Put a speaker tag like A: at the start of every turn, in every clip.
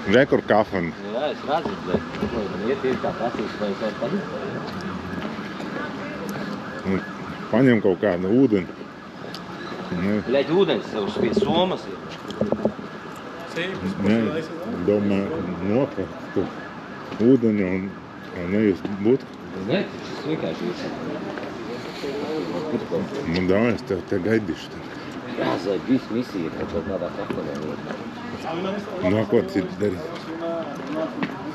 A: Re, kur kafana.
B: Jā, es redzu, bet man iet ir kā prasīs, vai es varu padīt.
A: Paņem kaut kādu ūdeni.
B: Bļaļ, ūdens savus pie somas ir.
A: Nē, domāju, nopirkt ūdeni un nejust būt.
B: Nē, šis vienkārši ir.
A: Nu, davai, es tev te gaidīšu.
B: Jā, zai, visu misiju ir, kad tādā kafanē ir.
A: Nu, ko citu darīt?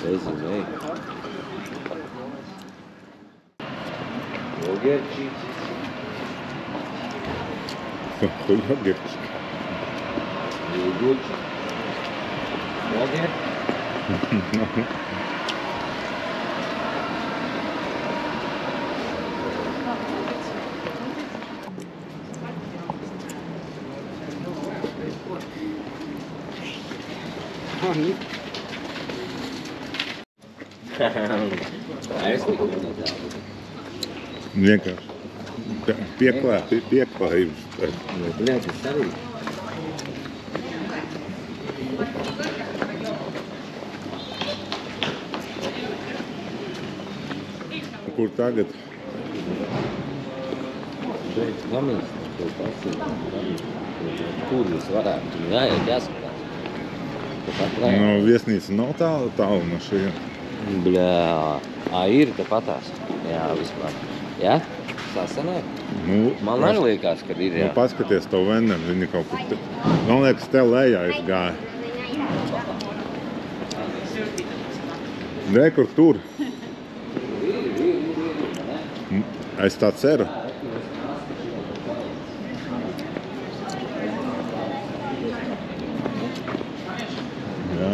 B: Nezinu, ej. Jogerčīts.
A: Ko jogerčīts?
B: Jogerčīts. Joger.
A: Vienkārši pieklājības.
B: Nu, bļaļ, tas arī.
A: Kur tagad?
B: Beidz gamīs, to pasīt. Kur jūs varētu? Jāiet, jāskatās.
A: Nu, viesnīca nav tālu no šajā.
B: Bļā, ir tepatās. Jā, vispār. Jā? Sasanē?
A: Nu,
B: Man arī liekas, kad ir, jā.
A: Nu, paskaties tavu vendenu, viņi kaut kur te. Man liekas, tev lejā izgāja. Re, kur tur? Es tā ceru. Jā.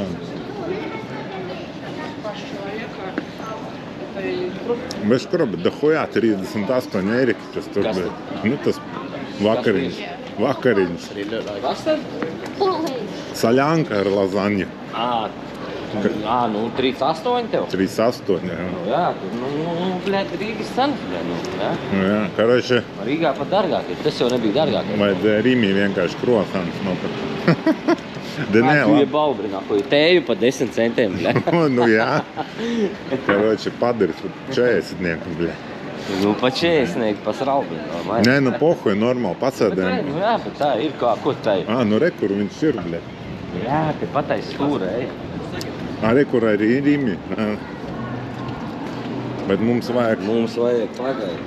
A: Bez kura, bet dahujā 38 eiriki, tas tur bija. Nu, tas vakariņš.
B: Kas tad?
A: Saļanka ar lazaņu.
B: Nu, 38 tev?
A: 38, jā.
B: Jā, bļaļ, Rīgas cenas, bļaļ, jā.
A: Jā, karoči.
B: Rīgā pat dārgāk ir, tas jau nebija dārgāk.
A: Vajag Rīmī vienkārši krosāns nopirkt.
B: Tu iebalbrinā, ko ir tēju pa 10 centiem, bļaļ.
A: Nu jā. Karoči, padaris 40, bļaļ.
B: Nu, pa 40, pa sralbinu.
A: Nē, nu pohuj, normāli, pasēdēm.
B: Nu jā, bet tā ir kā, ko tā ir?
A: Nu re, kur viņš ir, bļaļ.
B: Jā, te patais stūra, ej.
A: Re, kur arī Rīmī. Bet mums vajag...
B: Mums vajag pagaidīt.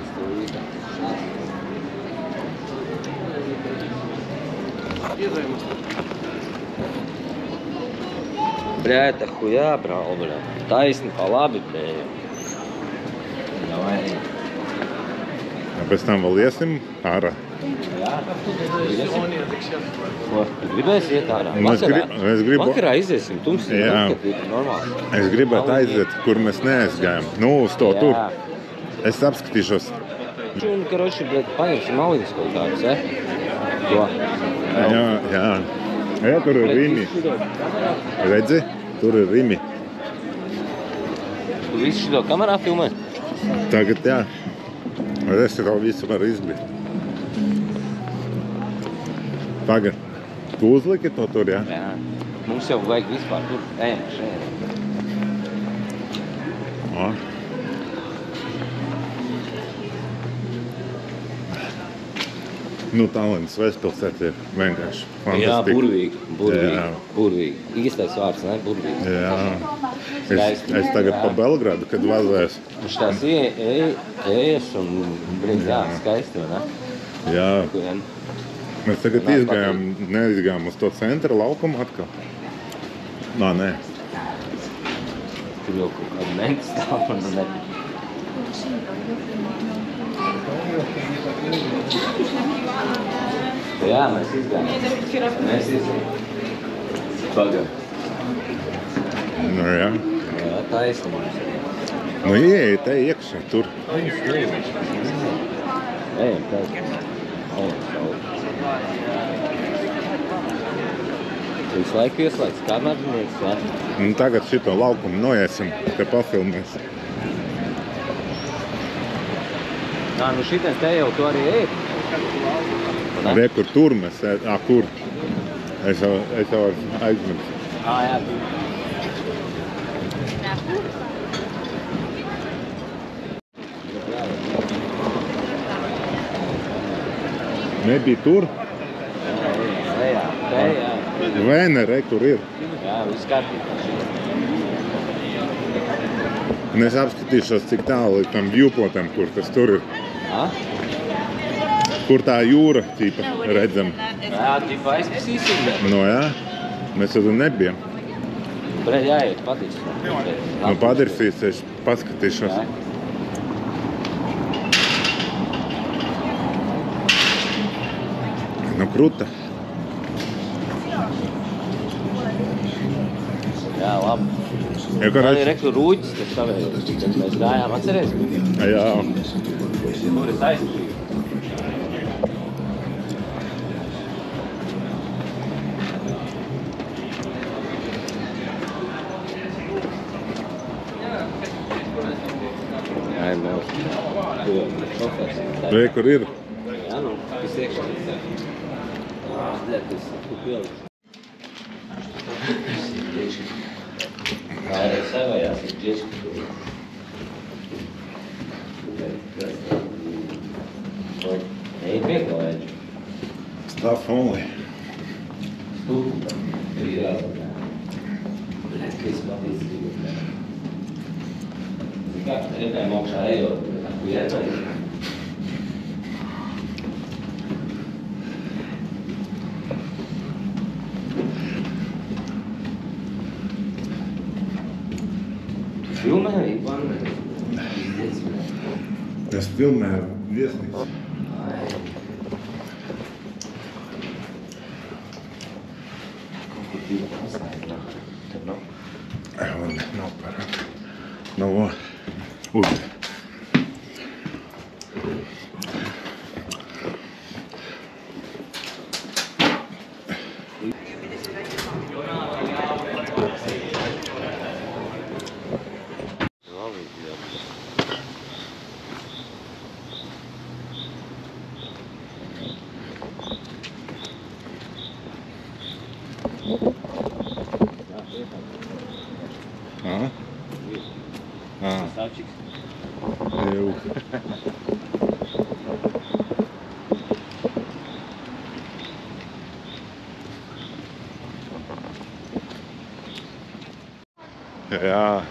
B: Bļā, tā hujā, brāl, bļā. Taisni pa labi, bļā.
A: Pēc tam vēl iesim ārā.
B: Jā. Gribēs iet ārā?
A: Es gribu...
B: Vakarā iziesim, tumsi, kad ir normāli.
A: Es gribētu aiziet, kur mēs neaizgājam. Nu, uz to tur. Es apskatīšos.
B: Un, karoči, bļā, paņemsim maliņas kaut kādus, ja? To.
A: Jā. Jā, tur ir Rimi. Redzi? Tur ir Rimi.
B: Tu visu šito kamerā filmē?
A: Tagad jā. Es jau visu varu izglīt. Tagad. Tu uzliki to tur, jā?
B: Jā. Mums jau vajag vispār tur. Ejam, šeit.
A: Nu, Tallinas Vestpilsēta ir vienkārši fantastika.
B: Jā, burvīgi. Īstais vārds, ne? Burvīgi.
A: Jā. Es tagad pa Belgradu, kad vazēs.
B: Viņš tās ejas un brīdz, jā, skaisti, ne?
A: Jā. Mēs tagad neizgājām uz to centra laukumu atkal. Nē.
B: Tur jau kaut kāda menti stāv un ne. Jā, mēs izgājām. Pagad.
A: Nu jā.
B: Jā, taisni mums.
A: Nu ieej, te iekšā, tur.
B: Ejam, taisni. Visu laiku ieslēdz kamernieks, jā?
A: Un tagad šito laukumu noiesim, te pafilmēsim.
B: Nu šitien te jau tu arī ej.
A: Re, kur tur mēs kur? Es jau aizmirstu.
B: Jā.
A: Nebija tur?
B: Jā.
A: Vēne, re, kur ir.
B: Jā, viss kārtībā.
A: Un es apskatīšos, cik tālu ir tam viewpotam, kur tas tur ir. Kur tā jūra, tīpa, redzam.
B: Jā, tīpa aizpasīsim.
A: No jā, mēs tur nebijam.
B: Pret jāiet patīs.
A: Nu, padirsīs, es paskatīšos. Nu, kruta.
B: Jā, labi.
A: Ja,
B: Tā ir reku rūģis, kas savējos, kad mēs gājām, atceries?
A: Jā.
B: Tur ir aizpasīsim.
A: Re, kur ir?
B: Jā, nu, kas iekšā. Tas tu pildi. Tā ir savējās, ir džeski. Ej, piekto ēģi.
A: Stuff only.
B: Stūpa. Ir jāsaka. Bļet, ka es patīcu dzīvot. Kā, redzējām augšā ejot, aku ietvaļ. Filmēji, panēji.
A: Es filmēju viesnīcu.
B: Kaut kur divi pastāja, tev nav.
A: Man nav parāk. No, ui.
B: Stavčiks.
A: Ew. Jā.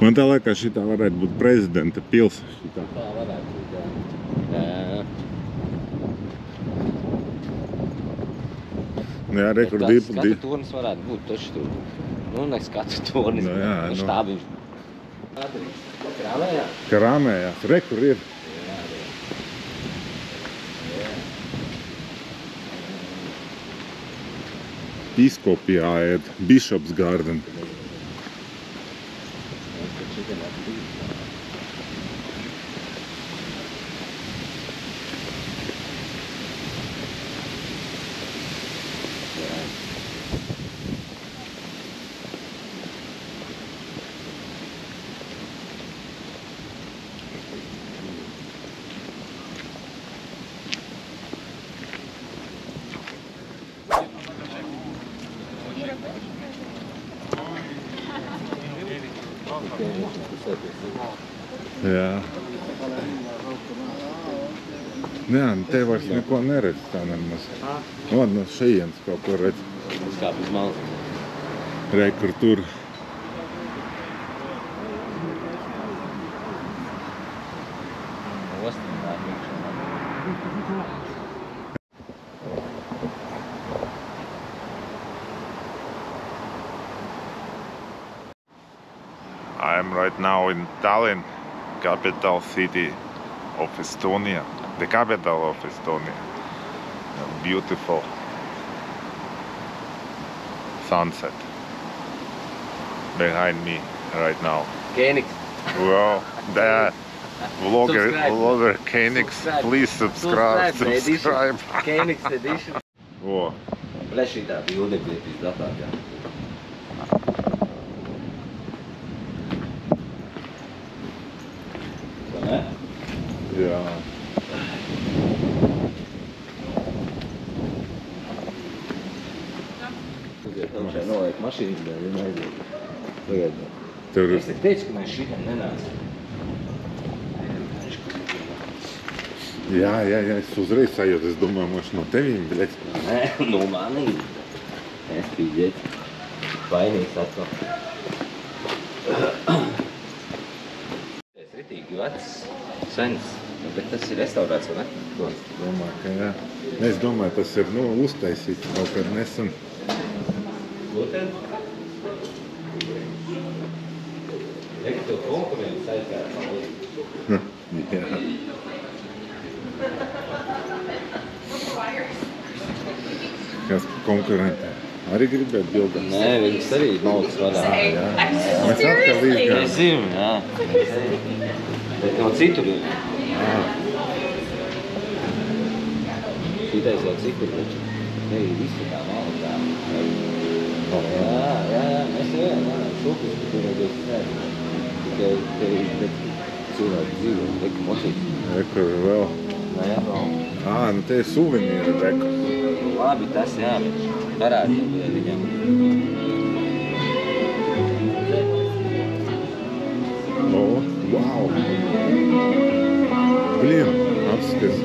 A: Man tā liekas, šitā varētu būt prezidenta pils. Šitā.
B: Tā varētu būt, jā.
A: Jā, re, kur
B: Skatu turnis varētu būt taču tur. Nu, ne skatu turnis.
A: Nu, jā,
B: nu. Štābiņš. Krāmējās?
A: Krāmējās. Re, kur ir. Episcopijā ir Bishop's Garden. Jā. Jā, te vairs neko neredz tā nemaz. Labi, no šejienes kaut ko redz.
B: Skāp uz malas.
A: Re, kur tur. I am right now in Tallinn, capital city of Estonia, the capital of Estonia. A beautiful sunset behind me right now.
B: Kēniks.
A: Wow, that vlogger
B: Subscribe.
A: Kēniks, please subscribe.
B: Kēniks edition.
A: O,
B: Bļa, šitā bilde bija pizdatākā. Vai ne?
A: Jā.
B: Šeit noliek mašīnas, bet viņa aiziet. Tagad.
A: Tur...
B: Es te teicu, ka mēs šitam nenācam.
A: Jā, es uzreiz sajūtu, es domāju, moši no tevīm, bļet.
B: Nē, no manīm. Es pīdēt. Vainīgs atkal. Es ritīgi vecs, sens, bet tas ir restaurēts, vai ne?
A: Domāju, ka jā. Es domāju, tas ir, uztaisīts kaut kad nesen.
B: Lūtēn? Reku tev konkurents aizgājās.
A: Jā. Kas konkurentē? Arī gribētu bildēt?
B: Nē, viņas arī malkas vadā.
A: Jā. Mēs atkal līdz
B: Es zinu, jā. Bet no citur ir. Šitais jau citur taču. Te ir visi tā malkā. Jā, mēs jau šokus, ka tur nebūs sēdi. Tikai te ir cilvēki dzīvo, reku mošīts.
A: Reku vēl.
B: Nē, jā, vēl.
A: Nu te ir suvenīri, reku.
B: Labi, tas jā, bet parādi viņam.
A: Wow! Blin, apskats.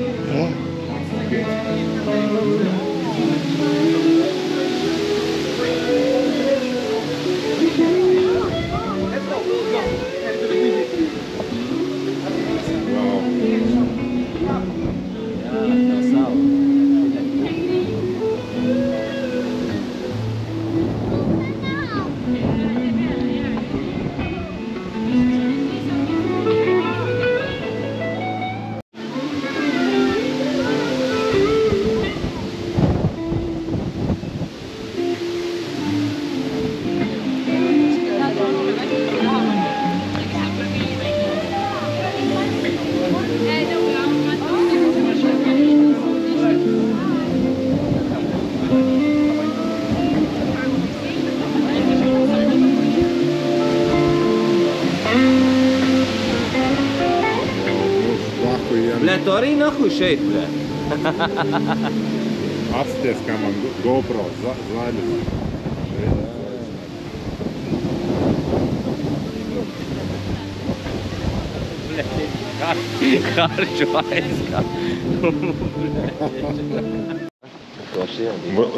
B: Bļet, tu arī nahuj šeit, bļet.
A: Atsties, kā man GoPro zaļas.
B: Karču aizkā.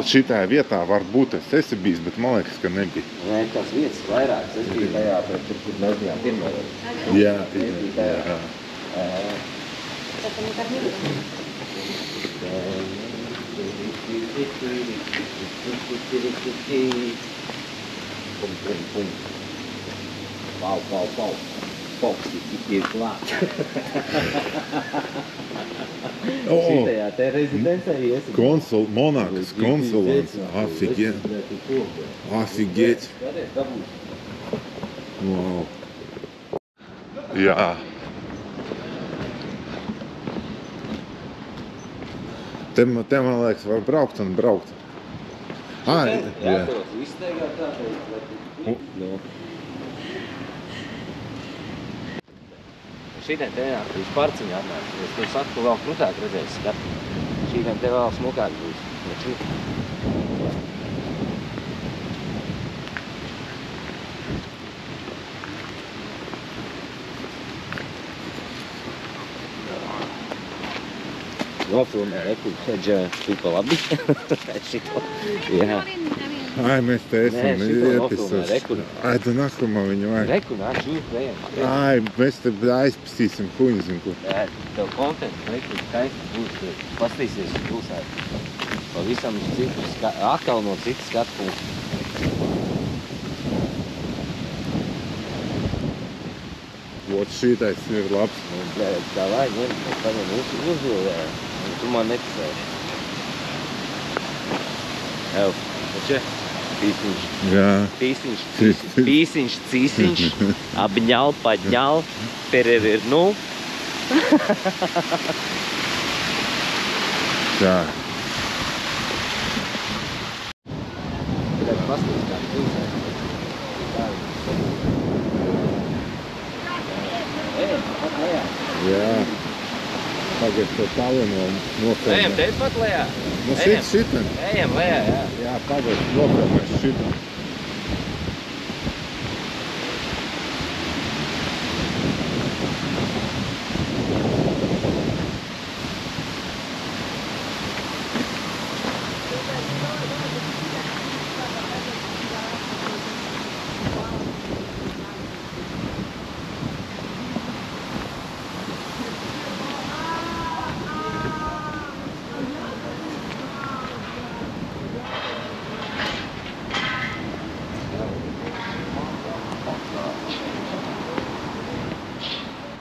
A: Šitā vietā var būt, es esi bijis, bet man liekas, ka nebija.
B: Nē, tās vietas vairākas. Es biju tajā, tur, kur mēs bijām pirmā.
A: Jā.
B: Pau. Foksi ir klāt. Šitajā te rezidencē esi.
A: Monākas konsulants. Afigēt. Wow. Jā. Te man liekas, var braukt un braukt.
B: Jā, tev izsteigā tā, Šīdien te nāk, viņš parciņā atnāk. Es tev saku, tu vēl krutāk redzēsi skatu. Šīdien te vēl smukāk būs. Nofilmē, reku, šeit tu pa labi. Šito, jā.
A: Mēs te esam iepisos. Tu nākamā viņu vajag.
B: Reku, nāk, šūt vējam.
A: Mēs te aizpastīsim huņu, zin ko.
B: Jā, tev kontents, reku, skaisti būs, pastīsies uz pilsētu. Pavisam citu, atkal no citas skatu punktu.
A: Vot šītais ir labs.
B: Tā vajag, mēs paņem uzbildējām. Tu man neticēji. Ev, čia? Pīsiņš.
A: Jā.
B: Pīsiņš, cīsiņš, apņal, paņal, perevirnu.
A: Jā.
B: Tad pastīst kā pilsēt.
A: Jā. Pagaid to Tallinu vēl nofilmēt.
B: Ejam te pat lejā.
A: Nu, šitam.
B: Ejam lejā, jā.
A: Jā, pagaid, nofilmēt šitam.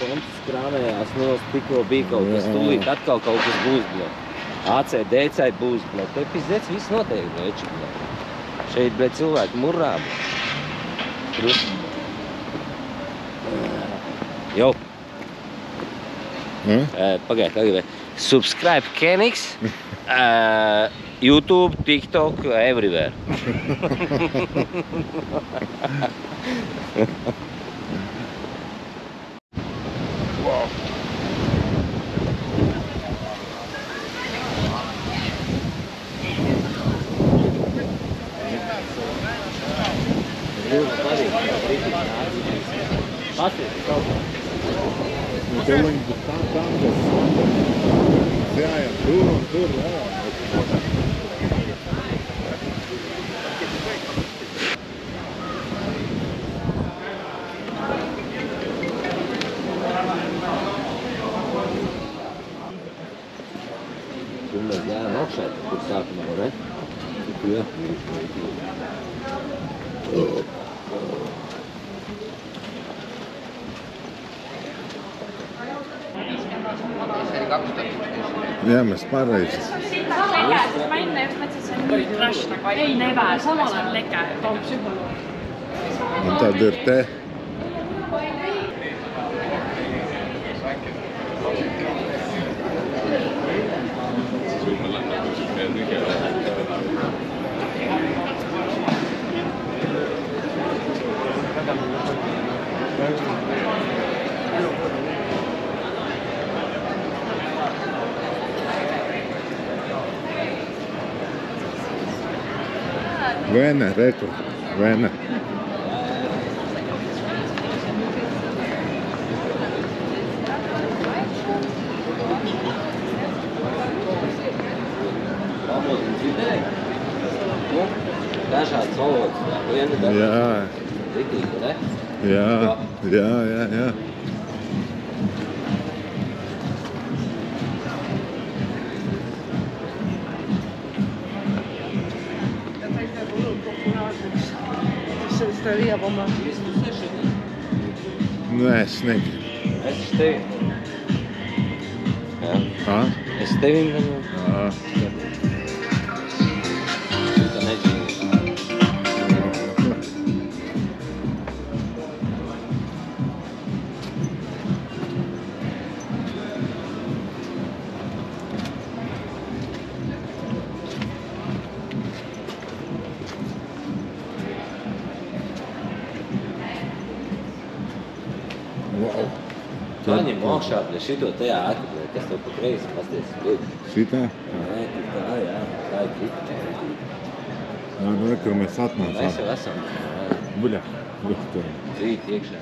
B: Pompas krāvējās nost, tikko bija kaut kas, tūlīt atkal kaut kas būs, bļet. AC, DC būs, bļet. Te pizdec viss notiek, veči, bļet. Šeit, bļet, cilvēki murrā, bļet. Jo. Pagaid, tagad. Subscribe Kenix, YouTube, TikTok, everywhere. Nu, te viņi būs tam, kas jājām tur un tur, jā. Tur mēs gājām augšā, kur sākumā, var, ne? Jā.
A: Jā, mēs pareizi.
C: Ma enne just mõtlesin, et see on nii trash, nagu ei nevää, samal ajal leke, toob psühholoogi.
A: Un tad ir te. Vene, rekur, Vene.
B: Dažādas valodas, viena dažādas.
A: Jā.
B: Ritīgi, ne?
A: Jā.
C: Seda viiab oma.
A: Nē, es negribu.
B: Es tevi.
A: Ha?
B: Es tevi viņam. Šita neģīvi.
A: Wow.
B: Paņem augšā, bļa, šito tajā ēku, kas tev pa kreisi pasties priekš.
A: Šitā?
B: Nē, tā, jā, tā ir krita.
A: Jā, nu, kur mēs atnācām.
B: Mēs jau esam.
A: Buļa.
B: Rīt iekšā.